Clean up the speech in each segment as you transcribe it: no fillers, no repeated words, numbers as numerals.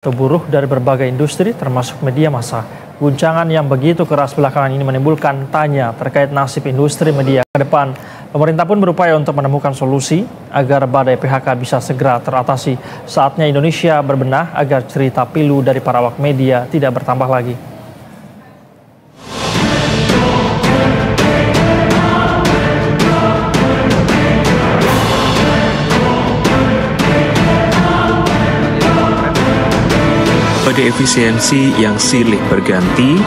Atau buruh dari berbagai industri termasuk media massa. Guncangan yang begitu keras belakangan ini menimbulkan tanya terkait nasib industri media ke depan. Pemerintah pun berupaya untuk menemukan solusi agar badai PHK bisa segera teratasi. Saatnya Indonesia berbenah agar cerita pilu dari para awak media tidak bertambah lagi. Pada efisiensi yang silih berganti,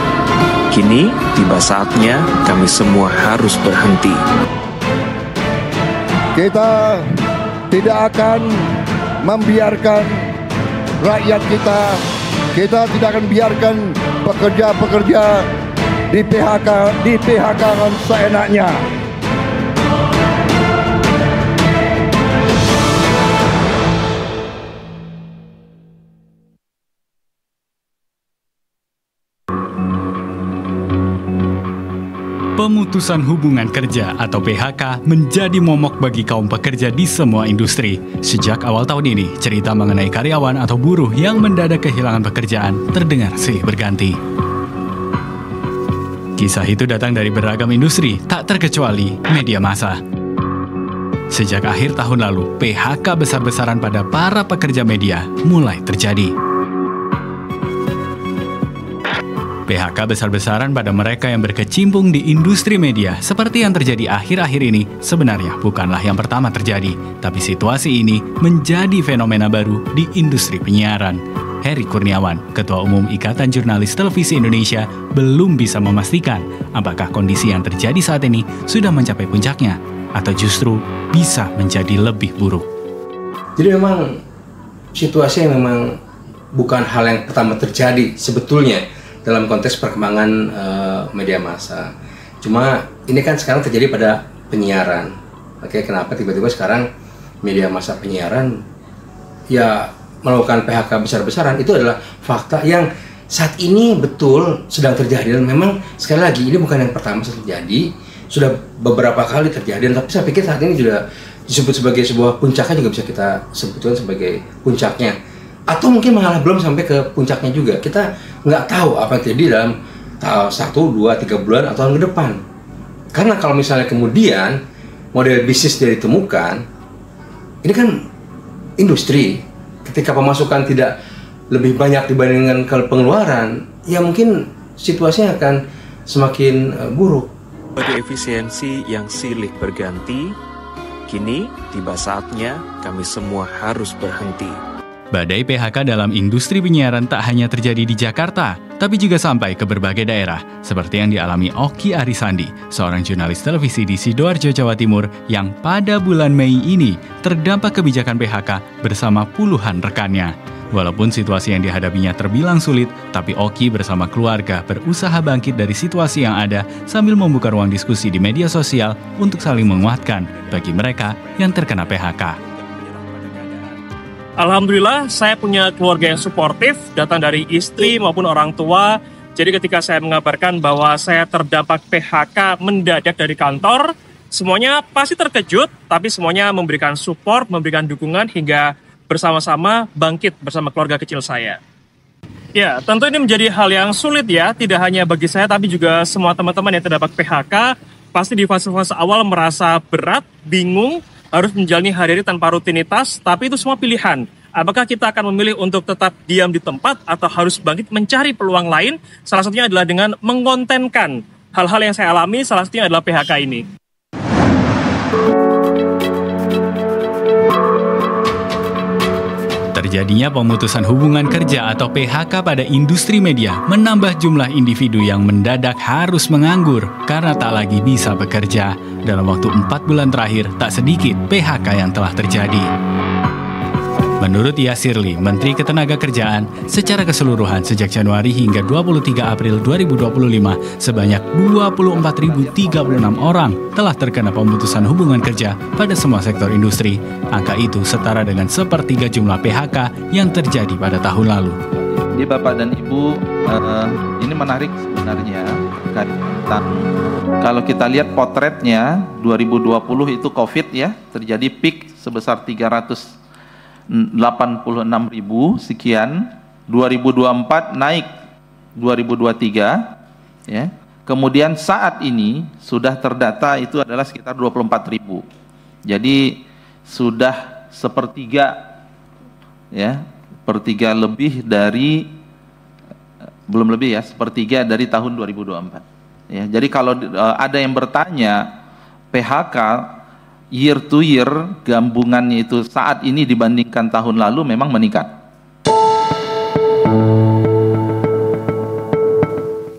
kini tiba saatnya kami semua harus berhenti. Kita tidak akan membiarkan rakyat kita tidak akan biarkan pekerja-pekerja di PHK seenaknya. Pemutusan hubungan kerja atau PHK menjadi momok bagi kaum pekerja di semua industri. Sejak awal tahun ini, cerita mengenai karyawan atau buruh yang mendadak kehilangan pekerjaan terdengar silih berganti. Kisah itu datang dari beragam industri, tak terkecuali media massa. Sejak akhir tahun lalu, PHK besar-besaran pada para pekerja media mulai terjadi. PHK besar-besaran pada mereka yang berkecimpung di industri media seperti yang terjadi akhir-akhir ini sebenarnya bukanlah yang pertama terjadi, tapi situasi ini menjadi fenomena baru di industri penyiaran. Heri Kurniawan, Ketua Umum Ikatan Jurnalis Televisi Indonesia, belum bisa memastikan apakah kondisi yang terjadi saat ini sudah mencapai puncaknya atau justru bisa menjadi lebih buruk. Jadi memang situasi yang memang bukan hal yang pertama terjadi sebetulnya dalam konteks perkembangan media massa. Cuma ini kan sekarang terjadi pada penyiaran. Oke, kenapa tiba-tiba sekarang media massa penyiaran ya melakukan PHK besar-besaran? Itu adalah fakta yang saat ini betul sedang terjadi, dan memang sekali lagi ini bukan yang pertama terjadi, sudah beberapa kali terjadi. Tapi saya pikir saat ini sudah disebut sebagai sebuah puncaknya, juga bisa kita sebutkan sebagai puncaknya. Atau mungkin malah belum sampai ke puncaknya juga. Kita nggak tahu apa yang terjadi dalam 1, 2, 3 bulan atau tahun ke depan. Karena kalau misalnya kemudian model bisnis tidak ditemukan, ini kan industri. Ketika pemasukan tidak lebih banyak dibandingkan pengeluaran, ya mungkin situasinya akan semakin buruk. Pada efisiensi yang silih berganti, kini tiba saatnya kami semua harus berhenti. Badai PHK dalam industri penyiaran tak hanya terjadi di Jakarta, tapi juga sampai ke berbagai daerah, seperti yang dialami Oki Arisandi, seorang jurnalis televisi di Sidoarjo, Jawa Timur, yang pada bulan Mei ini terdampak kebijakan PHK bersama puluhan rekannya. Walaupun situasi yang dihadapinya terbilang sulit, tapi Oki bersama keluarga berusaha bangkit dari situasi yang ada sambil membuka ruang diskusi di media sosial untuk saling menguatkan bagi mereka yang terkena PHK. Alhamdulillah, saya punya keluarga yang suportif, datang dari istri maupun orang tua. Jadi ketika saya mengabarkan bahwa saya terdampak PHK mendadak dari kantor, semuanya pasti terkejut, tapi semuanya memberikan support, memberikan dukungan hingga bersama-sama bangkit bersama keluarga kecil saya. Ya, tentu ini menjadi hal yang sulit ya, tidak hanya bagi saya tapi juga semua teman-teman yang terdampak PHK, pasti di fase-fase awal merasa berat, bingung, harus menjalani hari-hari tanpa rutinitas, tapi itu semua pilihan. Apakah kita akan memilih untuk tetap diam di tempat atau harus bangkit mencari peluang lain? Salah satunya adalah dengan mengkontenkan hal-hal yang saya alami, salah satunya adalah PHK ini. Terjadinya pemutusan hubungan kerja atau PHK pada industri media menambah jumlah individu yang mendadak harus menganggur karena tak lagi bisa bekerja. Dalam waktu 4 bulan terakhir, tak sedikit PHK yang telah terjadi. Menurut Yasirli, Menteri Ketenagakerjaan, secara keseluruhan sejak Januari hingga 23 April 2025, sebanyak 24.036 orang telah terkena pemutusan hubungan kerja pada semua sektor industri. Angka itu setara dengan sepertiga jumlah PHK yang terjadi pada tahun lalu. Jadi Bapak dan Ibu, ini menarik sebenarnya. Kalau kita lihat potretnya, 2020 itu COVID ya, terjadi peak sebesar 386.000 sekian. 2024 naik 2023 ya. Kemudian saat ini sudah terdata itu adalah sekitar 24.000. Jadi sudah sepertiga ya, sepertiga lebih dari belum lebih ya, sepertiga dari tahun 2024. Ya, jadi kalau ada yang bertanya PHK year to year gabungannya itu saat ini dibandingkan tahun lalu memang meningkat.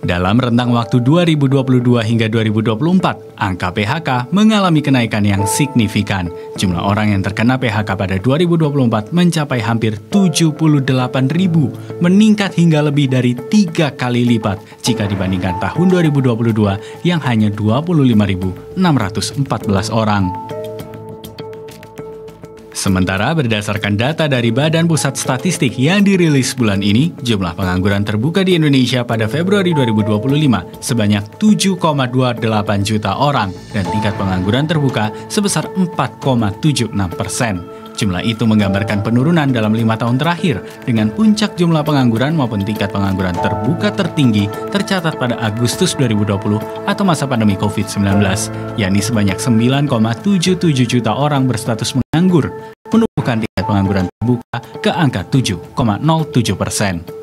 Dalam rentang waktu 2022 hingga 2024, angka PHK mengalami kenaikan yang signifikan. Jumlah orang yang terkena PHK pada 2024 mencapai hampir 78.000, meningkat hingga lebih dari 3 kali lipat jika dibandingkan tahun 2022 yang hanya 25.614 orang. Sementara berdasarkan data dari Badan Pusat Statistik yang dirilis bulan ini, jumlah pengangguran terbuka di Indonesia pada Februari 2025 sebanyak 7,28 juta orang dan tingkat pengangguran terbuka sebesar 4,76%. Jumlah itu menggambarkan penurunan dalam 5 tahun terakhir dengan puncak jumlah pengangguran maupun tingkat pengangguran terbuka tertinggi tercatat pada Agustus 2020 atau masa pandemi COVID-19, yakni sebanyak 9,77 juta orang berstatus menganggur, menumbuhkan tingkat pengangguran terbuka ke angka 7,07%.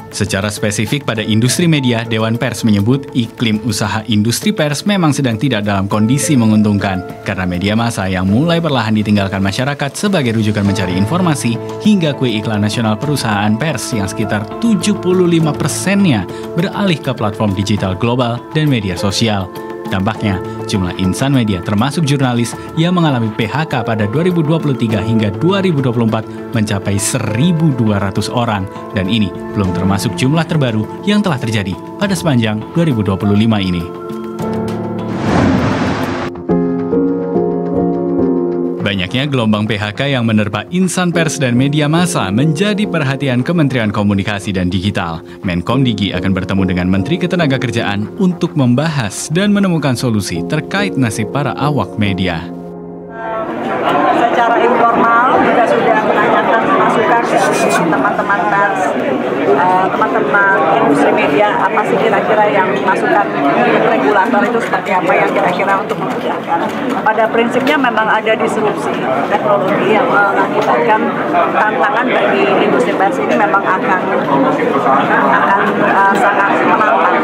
Secara spesifik pada industri media, Dewan Pers menyebut iklim usaha industri pers memang sedang tidak dalam kondisi menguntungkan karena media massa yang mulai perlahan ditinggalkan masyarakat sebagai rujukan mencari informasi hingga kue iklan nasional perusahaan pers yang sekitar 75%-nya beralih ke platform digital global dan media sosial. Dampaknya, jumlah insan media termasuk jurnalis yang mengalami PHK pada 2023 hingga 2024 mencapai 1.200 orang dan ini belum termasuk jumlah terbaru yang telah terjadi pada sepanjang 2025 ini. Banyaknya gelombang PHK yang menerpa insan pers dan media massa menjadi perhatian Kementerian Komunikasi dan Digital. Menkom Digi akan bertemu dengan Menteri Ketenagakerjaan untuk membahas dan menemukan solusi terkait nasib para awak media. Secara informal juga sudah menanyakan masukan dari teman-teman pers, teman-teman industri media, apa sih kira-kira yang masukan regulator itu seperti apa yang kira-kira untuk memudahkan. Pada prinsipnya memang ada disrupsi teknologi yang mengakibatkan tantangan bagi industri pers ini memang akan sangat menantang.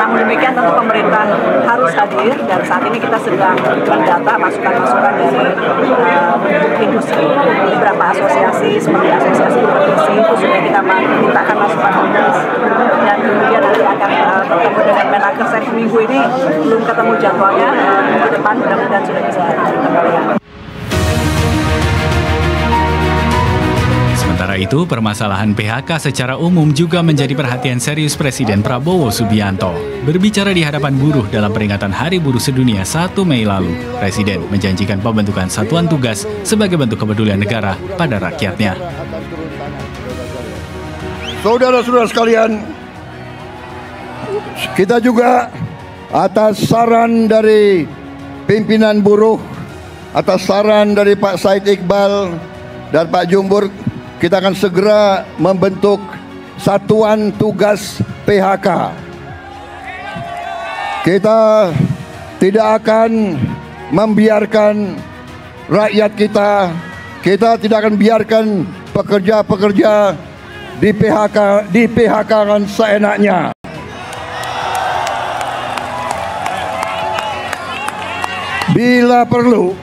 Namun demikian tentu pemerintah harus hadir dan saat ini kita sedang mendata masukan-masukan dari industri. Beberapa asosiasi seperti asosiasi profesi itu sudah kita mintakan masukan dan kemudian nanti akan bertemu dengan Menaker. Saya minggu ini belum ketemu jadwalnya, minggu depan mudah-mudahan sudah bisa kita. Sementara itu, permasalahan PHK secara umum juga menjadi perhatian serius Presiden Prabowo Subianto. Berbicara di hadapan buruh dalam peringatan Hari Buruh Sedunia 1 Mei lalu, Presiden menjanjikan pembentukan satuan tugas sebagai bentuk kepedulian negara pada rakyatnya. Saudara-saudara sekalian, kita juga atas saran dari pimpinan buruh, atas saran dari Pak Said Iqbal dan Pak Jumbur, kita akan segera membentuk satuan tugas PHK. Kita tidak akan membiarkan rakyat kita tidak akan biarkan pekerja-pekerja di PHK-kan seenaknya. Bila perlu,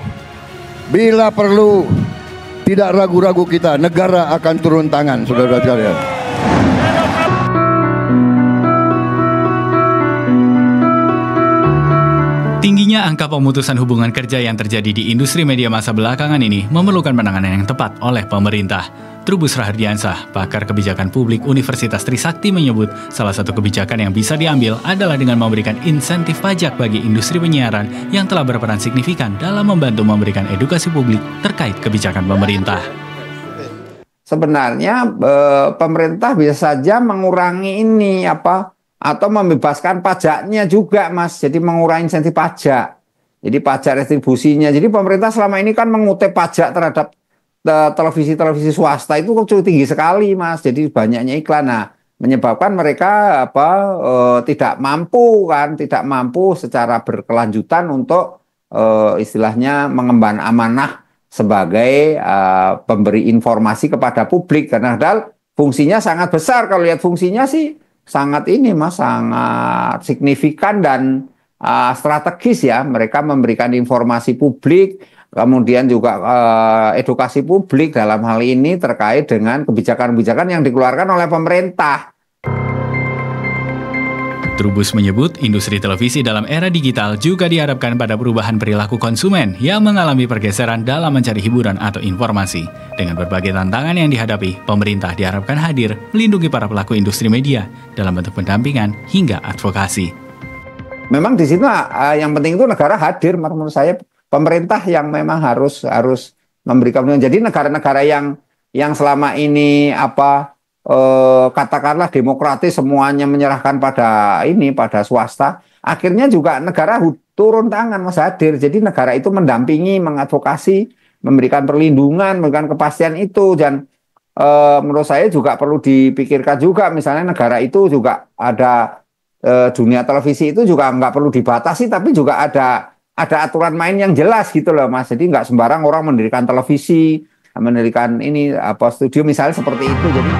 tidak ragu-ragu kita, negara akan turun tangan, saudara-saudara sekalian. Tingginya angka pemutusan hubungan kerja yang terjadi di industri media massa belakangan ini memerlukan penanganan yang tepat oleh pemerintah. Trubus Rahardiansah, pakar kebijakan publik Universitas Trisakti menyebut salah satu kebijakan yang bisa diambil adalah dengan memberikan insentif pajak bagi industri penyiaran yang telah berperan signifikan dalam membantu memberikan edukasi publik terkait kebijakan pemerintah. Sebenarnya pemerintah bisa saja mengurangi ini atau membebaskan pajaknya juga, Mas. Jadi mengurangi insentif pajak. Jadi pajak retribusinya. Jadi pemerintah selama ini kan mengutip pajak terhadap televisi-televisi swasta itu cukup tinggi sekali, Mas. Jadi banyaknya iklan. Nah, menyebabkan mereka tidak mampu secara berkelanjutan untuk istilahnya mengemban amanah sebagai pemberi informasi kepada publik. Karena fungsinya sangat besar. Kalau lihat fungsinya sih sangat ini, Mas, sangat signifikan dan strategis ya. Mereka memberikan informasi publik, kemudian juga edukasi publik dalam hal ini terkait dengan kebijakan-kebijakan yang dikeluarkan oleh pemerintah. Trubus menyebut industri televisi dalam era digital juga diharapkan pada perubahan perilaku konsumen yang mengalami pergeseran dalam mencari hiburan atau informasi. Dengan berbagai tantangan yang dihadapi, pemerintah diharapkan hadir melindungi para pelaku industri media dalam bentuk pendampingan hingga advokasi. Memang di situ yang penting itu negara hadir, menurut saya pemerintah yang memang harus memberikan. Jadi negara-negara yang selama ini katakanlah demokratis semuanya menyerahkan pada swasta, akhirnya juga negara turun tangan, Mas, hadir. Jadi negara itu mendampingi, mengadvokasi, memberikan perlindungan, memberikan kepastian itu. Dan menurut saya juga perlu dipikirkan juga, misalnya negara itu juga ada dunia televisi itu juga nggak perlu dibatasi, tapi juga ada aturan main yang jelas gitu loh, Mas. Jadi nggak sembarang orang mendirikan televisi, mendirikan studio misalnya seperti itu. Jadi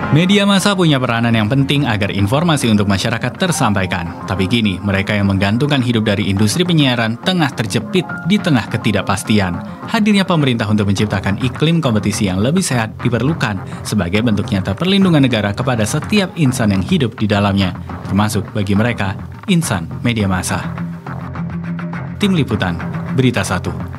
media massa punya peranan yang penting agar informasi untuk masyarakat tersampaikan. Tapi kini, mereka yang menggantungkan hidup dari industri penyiaran tengah terjepit di tengah ketidakpastian. Hadirnya pemerintah untuk menciptakan iklim kompetisi yang lebih sehat diperlukan sebagai bentuk nyata perlindungan negara kepada setiap insan yang hidup di dalamnya, termasuk bagi mereka, insan media massa. Tim Liputan, Berita 1.